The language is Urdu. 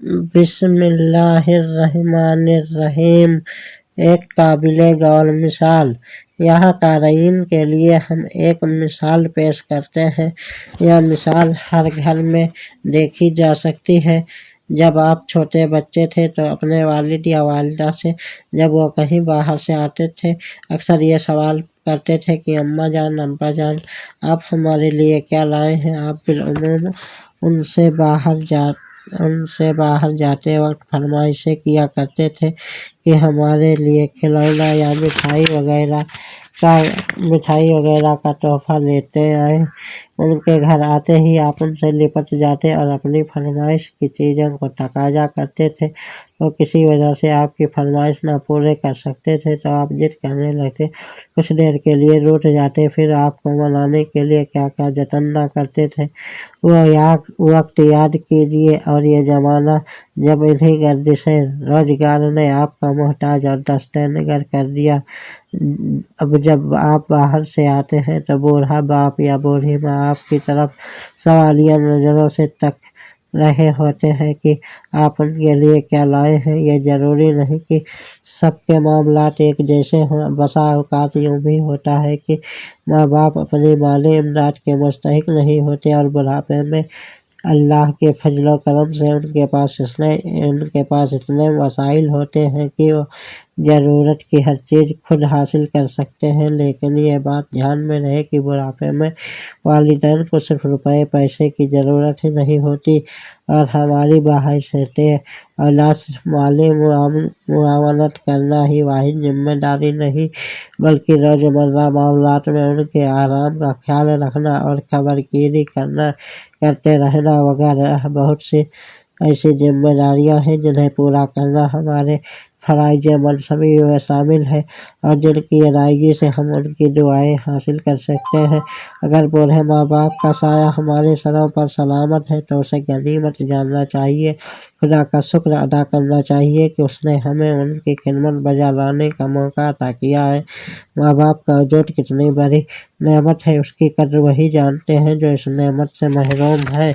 بسم اللہ الرحمن الرحیم۔ ایک قابل غور مثال۔ یہاں قارئین کے لیے ہم ایک مثال پیش کرتے ہیں۔ یہ مثال ہر گھر میں دیکھی جا سکتی ہے۔ جب آپ چھوٹے بچے تھے تو اپنے والد یا والدہ سے جب وہ کہیں باہر سے آتے تھے اکثر یہ سوال کرتے تھے کہ اماں جان، ابا جان، آپ ہمارے لیے کیا لائے ہیں؟ آپ بالعموم ان سے باہر جاتے وقت فرمائشیں کیا کرتے تھے کہ ہمارے لیے کھلونا یا مٹھائی وغیرہ کا تحفہ لیتے آئیں۔ ان کے گھر آتے ہی آپ ان سے لپٹ جاتے اور اپنی فرمائش کی چیزوں کو تقاضا کرتے تھے۔ وہ کسی وجہ سے آپ کی فرمائش نہ پورے کر سکتے تھے تو آپ ضد کرنے لگتے، کچھ دیر کے لیے روٹھ جاتے، پھر آپ کو منانے کے لیے کیا کیا جتن نہ کرتے تھے۔ وہ وقت یاد کیجیے اور یہ زمانہ جب انہی گردشیں روزگار نے آپ کا محتاج اور دستِ نگر کر دیا۔ اب جب آپ باہر سے آتے ہیں تو بوڑھا باپ یا بوڑھی ماں آپ کی طرف سوالیہ نظروں سے تک رہے ہوتے ہیں کہ آپ ان کے لیے کیا لائے ہیں۔ یہ ضروری نہیں کہ سب کے معاملات ایک جیسے ہوں۔ بسا اوقات یوں بھی ہوتا ہے کہ ماں باپ اپنی مالی امداد کے مستحق نہیں ہوتے اور بڑھاپے میں اللہ کے فضل و کرم سے ان کے پاس اتنے وسائل ہوتے ہیں کہ وہ ضرورت کی ہر چیز خود حاصل کر سکتے ہیں۔ لیکن یہ بات دھیان میں رہے کہ بڑھاپے میں والدین کو صرف روپے پیسے کی ضرورت ہی نہیں ہوتی اور ہماری بحیثیت اولاد صرف مالی معاونت کرنا ہی واحد ذمہ داری نہیں بلکہ روزمرہ معاملات میں ان کے آرام کا خیال رکھنا اور خبرگیری کرتے رہنا وغیرہ بہت سی ایسی ذمہ داریاں ہیں جنہیں پورا کرنا ہمارے فرائض منصبی میں شامل ہے اور جن کی ادائیگی سے ہم ان کی دعائیں حاصل کر سکتے ہیں۔ اگر بوڑھے ماں باپ کا سایہ ہمارے سروں پر سلامت ہے تو اسے غنیمت جاننا چاہیے، خدا کا شکر ادا کرنا چاہیے کہ اس نے ہمیں ان کی خدمت بجا لانے کا موقع عطا کیا ہے۔ ماں باپ کا وجود کتنی بڑی نعمت ہے، اس کی قدر وہی جانتے ہیں جو اس نعمت سے محروم ہے۔